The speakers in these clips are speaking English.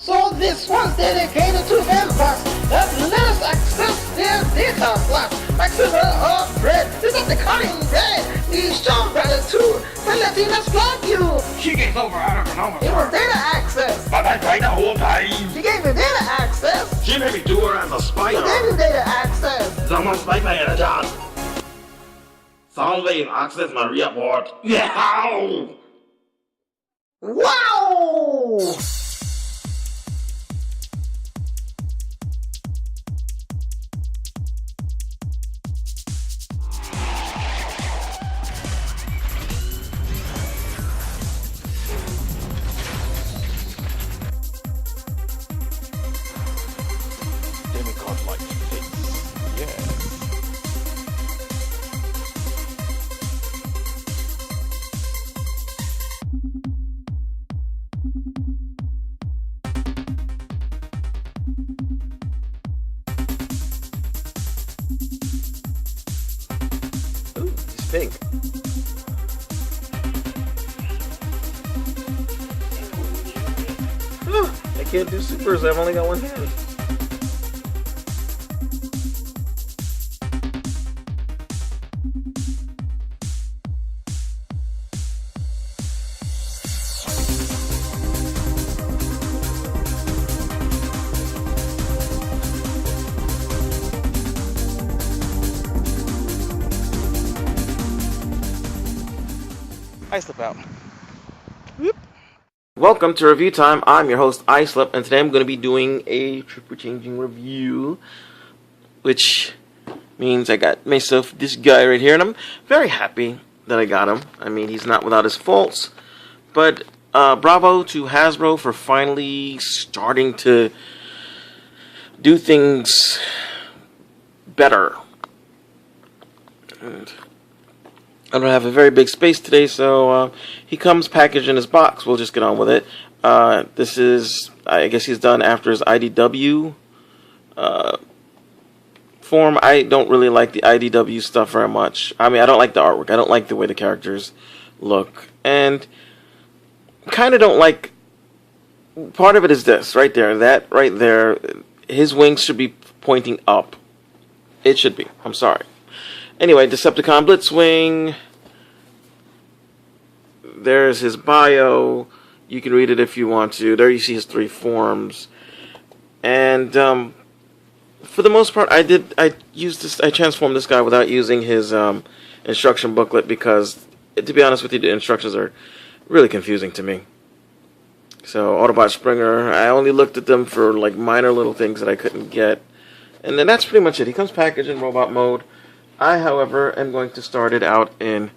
So this one's dedicated to fembots that let us access their data slash Maximal inbred, decepticon inbred. We show gratitude for letting us love you. She gave over our It chronometer. was data access. But I tried the whole time. She gave you data access. She made me do her as a She spider. gave you data access. Someone spiked my energon. Soundwave access my rear port. Yeah! Wow! Demigod like face. Yeah. Ooh, he's pink. I can't do supers, I've only got one hand. I slip out. Whoop. Welcome to Review Time. I'm your host, Islip, and today I'm going to be doing a trooper changing review, which means I got myself this guy right here, and I'm very happy that I got him. I mean, he's not without his faults, but bravo to Hasbro for finally starting to do things better. And I don't have a very big space today, so he comes packaged in his box. We'll just get on with it. This is, I guess he's done after his IDW form. I don't really like the IDW stuff very much. I mean, I don't like the artwork. I don't like the way the characters look. And kind of don't like, part of it is this, right there. That right there, his wings should be pointing up. It should be. I'm sorry. Anyway, Decepticon Blitzwing. There's his bio. You can read it if you want to. There you see his 3 forms. And for the most part, I transformed this guy without using his instruction booklet because, to be honest with you, the instructions are really confusing to me. So, Autobot Springer, I only looked at them for like minor little things that I couldn't get. And then that's pretty much it. He comes packaged in robot mode. I, however, am going to start it out in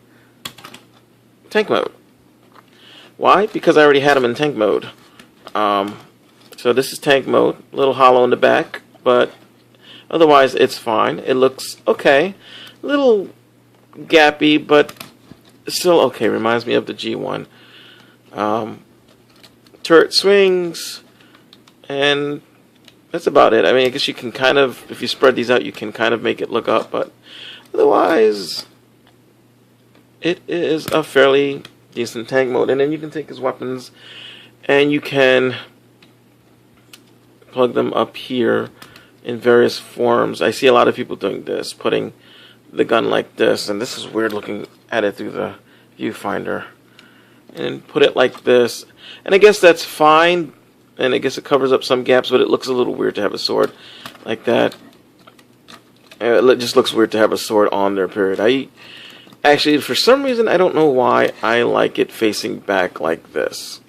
tank mode. Why? Because I already had him in tank mode. So this is tank mode. A little hollow in the back, but otherwise it's fine. It looks okay. A little gappy, but still okay. Reminds me of the G1. Turret swings, and that's about it. I mean, I guess you can kind of, if you spread these out, you can kind of make it look up, but otherwise, it is a fairly decent tank mode. And then you can take his weapons, and you can plug them up here in various forms. I see a lot of people doing this, putting the gun like this, and this is weird looking at it through the viewfinder. And put it like this, and I guess that's fine. And I guess it covers up some gaps, but it looks a little weird to have a sword like that. It just looks weird to have a sword on there, period. I actually, for some reason, I don't know why, I like it facing back like this.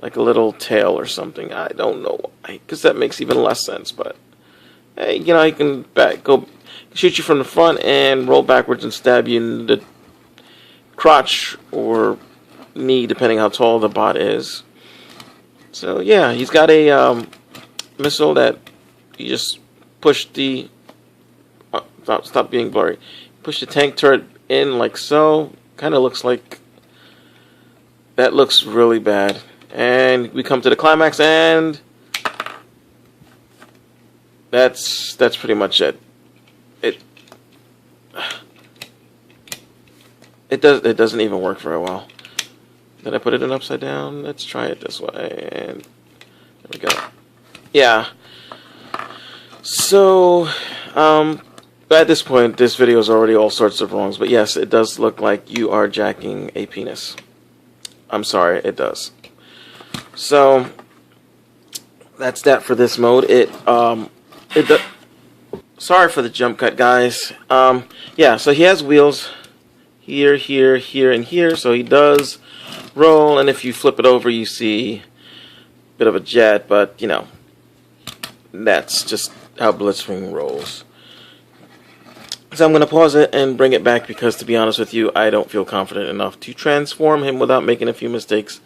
Like a little tail or something. I don't know why, because that makes even less sense, but hey, you know, he can shoot you from the front and roll backwards and stab you in the crotch or knee, depending how tall the bot is. So yeah, he's got a missile that you just push the stop being blurry. Push the tank turret in like so. Kind of looks like that. Looks really bad. And we come to the climax, and that's pretty much it. It doesn't even work very well. Did I put it in upside down? Let's try it this way. And we go. Yeah. So, at this point, this video is already all sorts of wrongs. But yes, it does look like you are jacking a penis. I'm sorry, it does. So, that's that for this mode. Sorry for the jump cut, guys. Yeah, so he has wheels here, here, here, and here. So he does roll, and if you flip it over, you see a bit of a jet. But, you know, that's just how Blitzwing rolls. So I'm going to pause it and bring it back because, to be honest with you, I don't feel confident enough to transform him without making a few mistakes.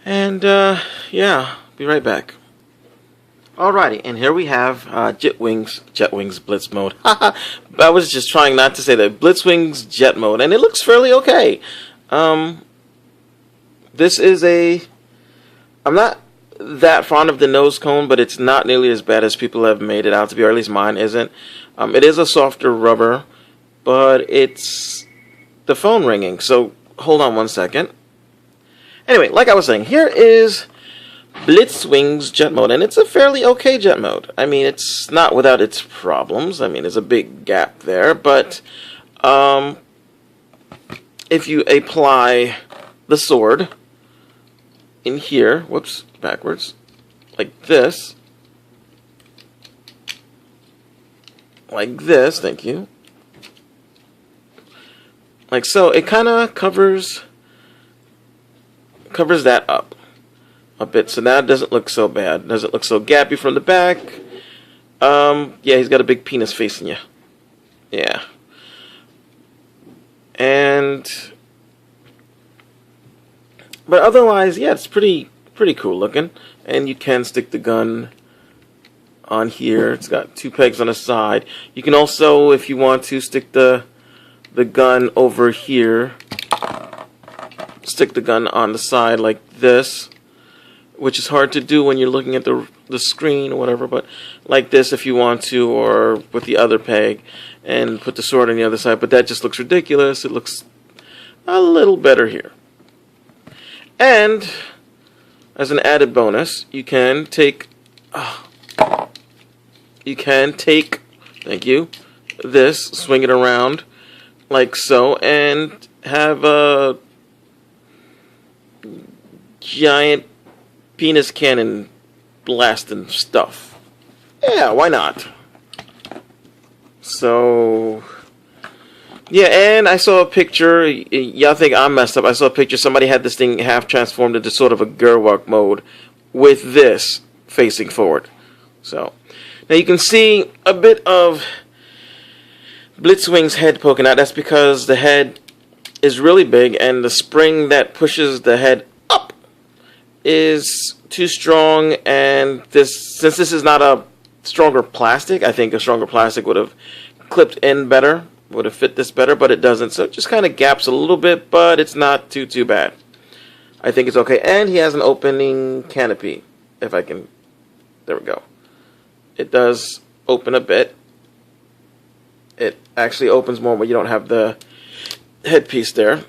And, yeah, be right back. Alrighty, and here we have Jetwing's Blitz mode. I was just trying not to say that. Blitzwing's Jet mode, and it looks fairly okay. This is I'm not that fond of the nose cone, but it's not nearly as bad as people have made it out to be, or at least mine isn't. It is a softer rubber, but it's the phone ringing, so hold on one second. Anyway, like I was saying, here is Blitzwing's Jet mode, and it's a fairly okay Jet mode. I mean, it's not without its problems. I mean, there's a big gap there, but if you apply the sword in here, whoops, backwards, like this, thank you, like so, it kind of covers that up a bit, so now it doesn't look so bad. It doesn't look so gappy from the back. Yeah, he's got a big penis facing you. Yeah. But otherwise, yeah, it's pretty cool looking. And you can stick the gun on here. It's got 2 pegs on the side. You can also, if you want to, stick the gun over here. Stick the gun on the side like this, which is hard to do when you're looking at the screen or whatever, but like this if you want to, or with the other peg, and put the sword on the other side, but that just looks ridiculous. It looks a little better here. And as an added bonus, you can take thank you, this, swing it around like so, and have a giant penis cannon blasting stuff. Yeah, why not? So, yeah, and I saw a picture. Y'all think I'm messed up. I saw a picture. Somebody had this thing half transformed into sort of a Gerwalk mode with this facing forward. So, now you can see a bit of Blitzwing's head poking out. That's because the head is really big, and the spring that pushes the head up is too strong, and since this is not a stronger plastic, I think a stronger plastic would have clipped in better, would have fit this better, but it doesn't, so it just kind of gaps a little bit, but it's not too bad. I think it's okay. And he has an opening canopy, if I can, there we go. It does open a bit. It actually opens more when you don't have the headpiece there.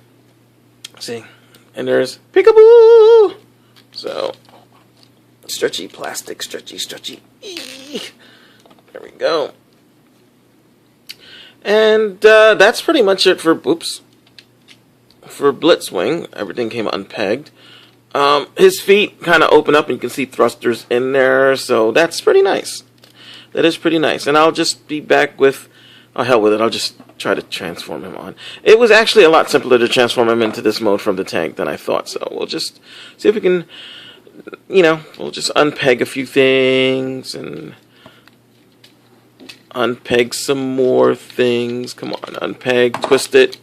See, and there's peekaboo. So, stretchy plastic, stretchy. There we go. And that's pretty much it for Blitzwing. Everything came unpegged. His feet kind of open up, and you can see thrusters in there. So that's pretty nice. That is pretty nice. And I'll just be back with, oh hell with it. I'll just try to transform him on. It was actually a lot simpler to transform him into this mode from the tank than I thought. So we'll just see if we can, you know, we'll just unpeg a few things and unpeg some more things. Come on, unpeg, twist it.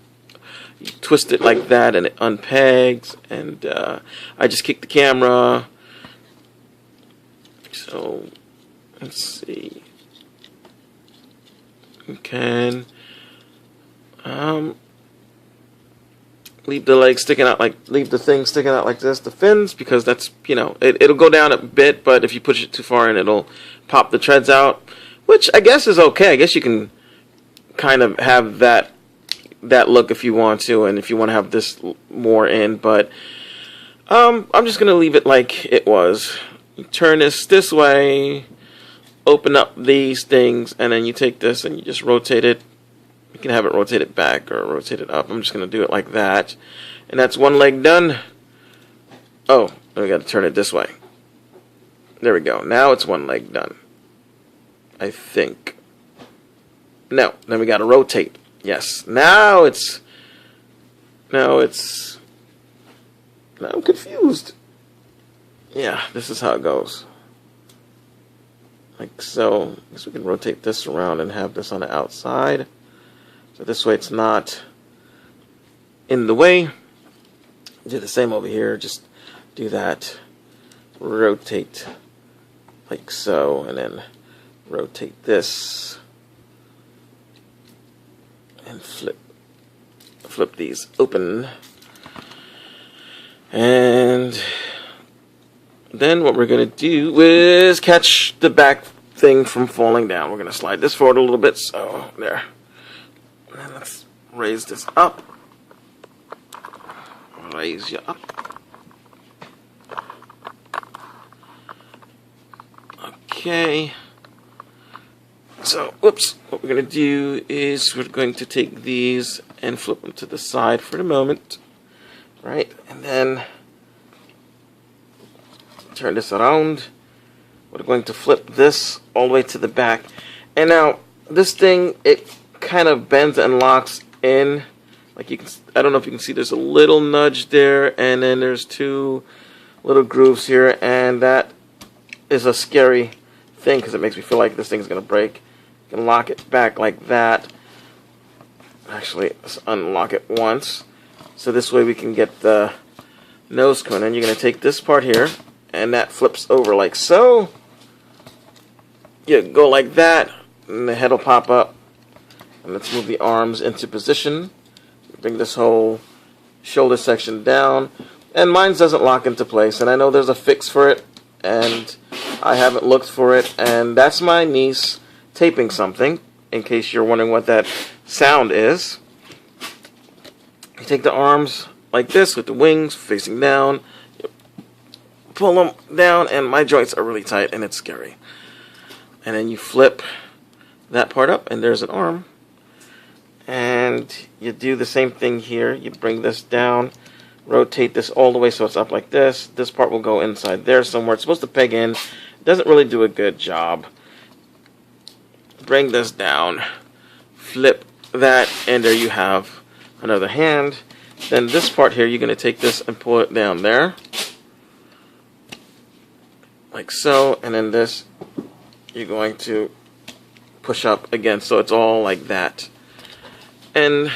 You twist it like that and it unpegs. And I just kicked the camera. So, let's see. You can leave the legs sticking out, like, leave the thing sticking out like this, the fins, because that's, you know, it'll go down a bit, but if you push it too far in, it'll pop the treads out, which I guess is okay. I guess you can kind of have that look if you want to, and if you want to have this more in, but I'm just going to leave it like it was. You turn this way, open up these things, and then you take this and you just rotate it. You can have it rotated back or rotate it up. I'm just going to do it like that. And that's one leg done. Oh, we got to turn it this way. There we go. Now it's one leg done. I think. No, then we got to rotate. Yes. Now I'm confused. Yeah, this is how it goes. Like so. I guess we can rotate this around and have this on the outside. So this way it's not in the way. Do the same over here. Just do that. Rotate like so, and then rotate this and flip these open. And then what we're going to do is catch the back thing from falling down. We're going to slide this forward a little bit. So there. And let's raise this up. Raise you up. Okay. So, whoops. What we're going to do is we're going to take these and flip them to the side for the moment. Right? And then turn this around. We're going to flip this all the way to the back. And now, this thing, it kind of bends and locks in. Like you can, I don't know if you can see, there's a little nudge there, and then there's two little grooves here, and that is a scary thing because it makes me feel like this thing's going to break. You can lock it back like that. Actually, let's unlock it once. So this way we can get the nose cone. And you're going to take this part here, and that flips over like so. You go like that, and the head will pop up. And let's move the arms into position. Bring this whole shoulder section down. And mine doesn't lock into place. And I know there's a fix for it, and I haven't looked for it. And that's my niece taping something, in case you're wondering what that sound is. You take the arms like this with the wings facing down. You pull them down, and my joints are really tight, and it's scary. And then you flip that part up, and there's an arm. And you do the same thing here. You bring this down, rotate this all the way so it's up like this. This part will go inside there somewhere. It's supposed to peg in. It doesn't really do a good job. Bring this down, flip that, and there you have another hand. Then this part here, you're going to take this and pull it down there. Like so. And then this, you're going to push up again. So it's all like that. And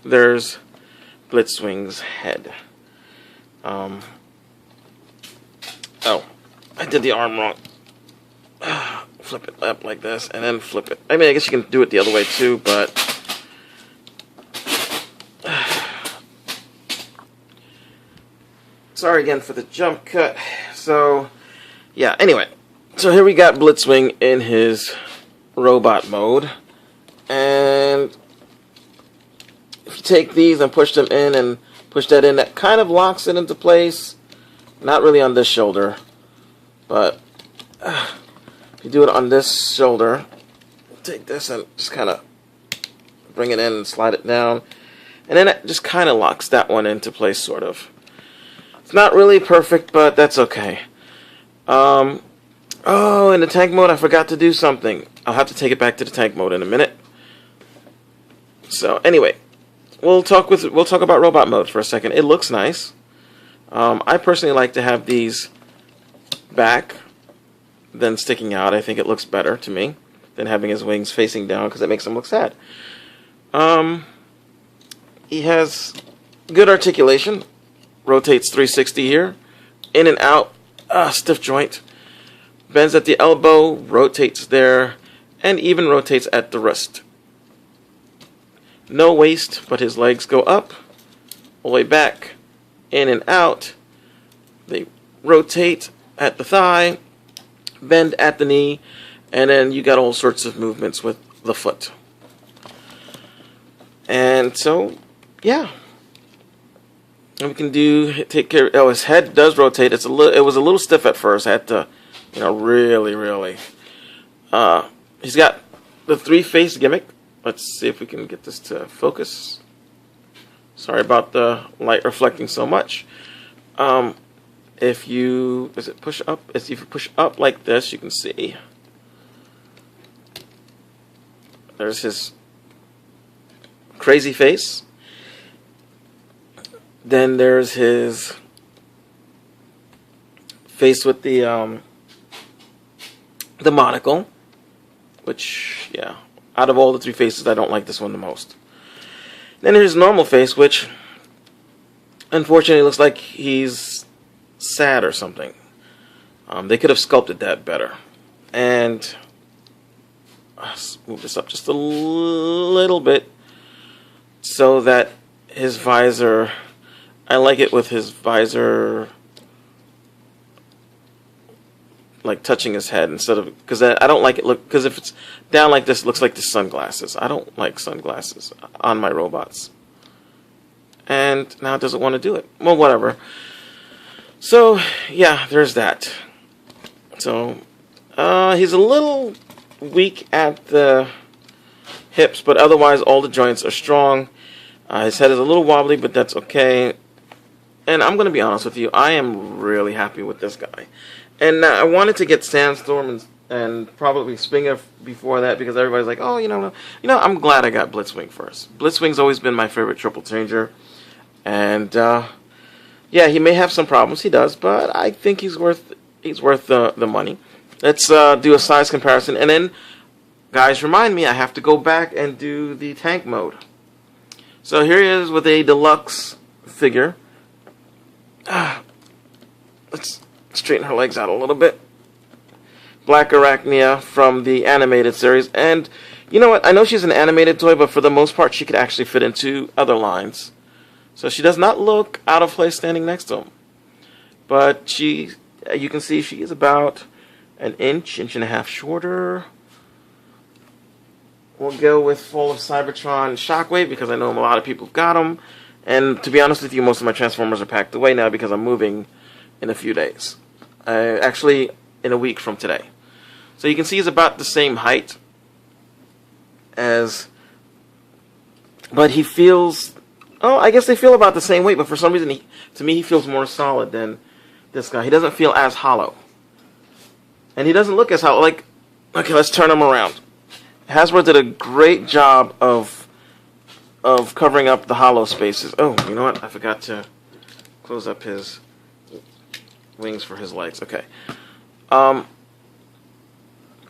there's Blitzwing's head. Oh, I did the arm wrong. Flip it up like this, and then flip it. I mean, I guess you can do it the other way too, but sorry again for the jump cut. So, yeah, anyway. So here we got Blitzwing in his robot mode. And if you take these and push them in and push that in, that kind of locks it into place. Not really on this shoulder, but if you do it on this shoulder, take this and just kind of bring it in and slide it down. And then it just kind of locks that one into place, sort of. It's not really perfect, but that's okay. Oh, in the tank mode, I forgot to do something. I'll have to take it back to the tank mode in a minute. So, anyway. We'll talk about robot mode for a second. It looks nice. I personally like to have these back than sticking out. I think it looks better to me than having his wings facing down because it makes him look sad. He has good articulation. Rotates 360 here. In and out. Stiff joint. Bends at the elbow. Rotates there. And even rotates at the wrist. No waist, but his legs go up, all the way back, in and out. They rotate at the thigh, bend at the knee, and then you got all sorts of movements with the foot. And so, yeah. And we can take care. Oh, his head does rotate. It was a little stiff at first. I had to You know, really. He's got the 3-face gimmick. Let's see if we can get this to focus. Sorry about the light reflecting so much. If you push up? If you push up like this, you can see there's his crazy face. Then there's his face with the monocle, which, yeah, out of all the 3 faces, I don't like this one the most. Then there's his normal face, which unfortunately looks like he's sad or something. They could have sculpted that better. And let's move this up just a little bit so that his visor, I like it with his visor like touching his head instead of, because I don't like it because if it's down like this, it looks like the sunglasses. I don't like sunglasses on my robots. And now it doesn't want to do it. Well, whatever. So yeah, there's that. So he's a little weak at the hips, but otherwise all the joints are strong. His head is a little wobbly, but that's okay. And I'm going to be honest with you, I am really happy with this guy. And I wanted to get Sandstorm and probably Springer before that, because everybody's like, oh, you know, I'm glad I got Blitzwing first. Blitzwing's always been my favorite triple changer. And yeah, he may have some problems, he does, but I think he's worth the money. Let's do a size comparison, and then, guys, remind me, I have to go back and do the tank mode. So here he is with a deluxe figure. Let's straighten her legs out a little bit. Black Arachnia from the animated series. And you know what? I know she's an animated toy, but for the most part, she could actually fit into other lines. So she does not look out of place standing next to him. But you can see she is about an inch and a half shorter. We'll go with Fall of Cybertron Shockwave because I know a lot of people got them. And to be honest with you, most of my Transformers are packed away now because I'm moving in a few days. Actually, in a week from today. So you can see he's about the same height as... But he feels... Oh, I guess they feel about the same weight, but for some reason, to me, he feels more solid than this guy. He doesn't feel as hollow. And he doesn't look as hollow. Like, okay, let's turn him around. Hasbro did a great job of covering up the hollow spaces. Oh, you know what? I forgot to close up his wings for his legs. Okay.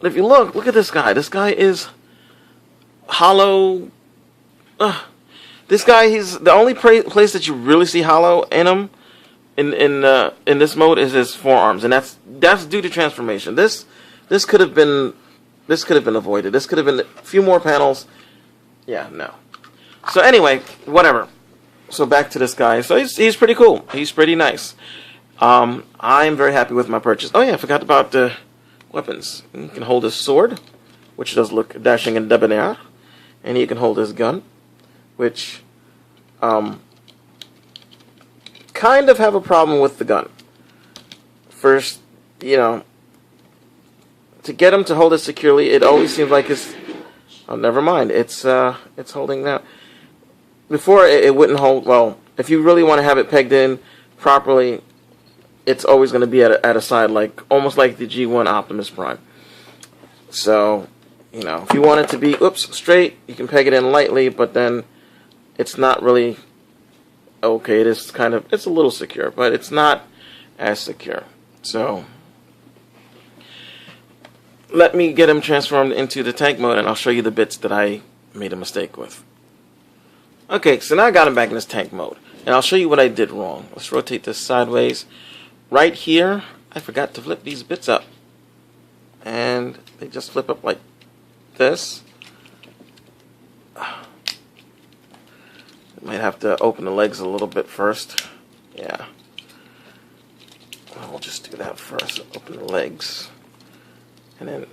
If you look at this guy. This guy is hollow. This guy, he's the only place that you really see hollow in him in this mode is his forearms, and that's due to transformation. This could have been avoided. This could have been a few more panels. Yeah, no. So anyway, whatever. So back to this guy. So he's pretty cool. He's pretty nice. I'm very happy with my purchase. Oh yeah, I forgot about the weapons. You can hold his sword, which does look dashing and debonair, and he can hold his gun, which kind of have a problem with the gun. First, you know, to get him to hold it securely, it always seems like it's... Oh, never mind. It's holding that. Before, it wouldn't hold... Well, if you really want to have it pegged in properly, it's always going to be at a side, like almost like the G1 Optimus Prime. So, you know, if you want it to be, straight, you can peg it in lightly, but then it's not really... Okay, it is kind of... It's a little secure, but it's not as secure. So... Let me get him transformed into the tank mode, and I'll show you the bits that I made a mistake with. Okay, so now I got him back in this tank mode, and I'll show you what I did wrong. Let's rotate this sideways. Right here, I forgot to flip these bits up, and they just flip up like this. Might have to open the legs a little bit first. Yeah. We'll just do that first. Open the legs. And then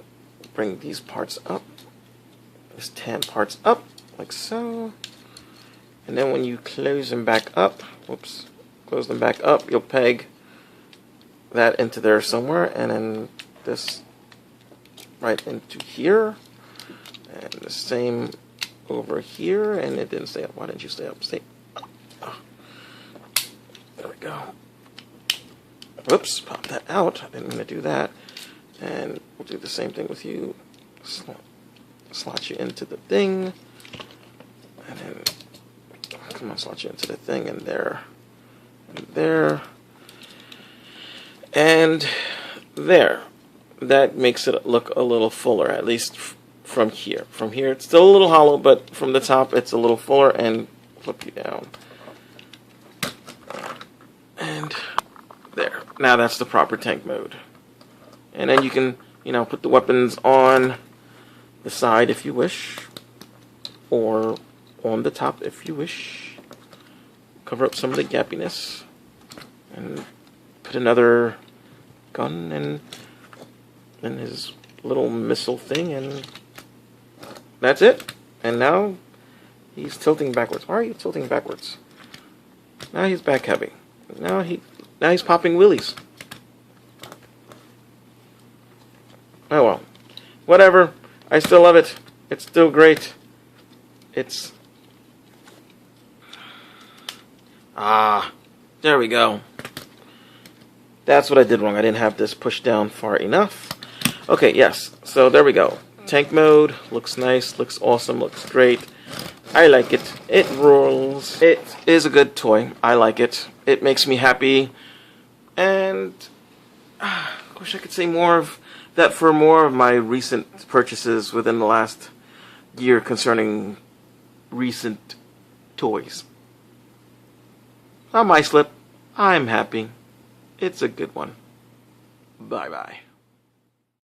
bring these parts up. These tan parts up, like so. And then when you close them back up, close them back up, you'll peg that into there somewhere, and then put this right into here. And the same over here. And it didn't stay up. Why didn't you stay up? Stay up. Oh. There we go. Whoops, pop that out. I didn't mean to do that. And we'll do the same thing with you. Slot you into the thing. And then, come on, slot you into the thing. And there. And there. And there. That makes it look a little fuller, at least from here. From here, it's still a little hollow, but from the top, it's a little fuller. And flip you down. And there. Now that's the proper tank mode. And then you can, put the weapons on the side if you wish. Or on the top if you wish. Cover up some of the gappiness. And put another gun in his little missile thing. And that's it. And now he's tilting backwards. Why are you tilting backwards? Now he's back heavy. Now he's popping wheelies. Oh well. Whatever. I still love it. It's still great. It's... there we go. That's what I did wrong. I didn't have this pushed down far enough. Okay, yes. So there we go. Tank mode. Looks nice. Looks awesome. Looks great. I like it. It rules. It is a good toy. I like it. It makes me happy. And I wish I could say more of that for more of my recent purchases within the last year concerning recent toys. On my slip, I'm happy. It's a good one. Bye-bye.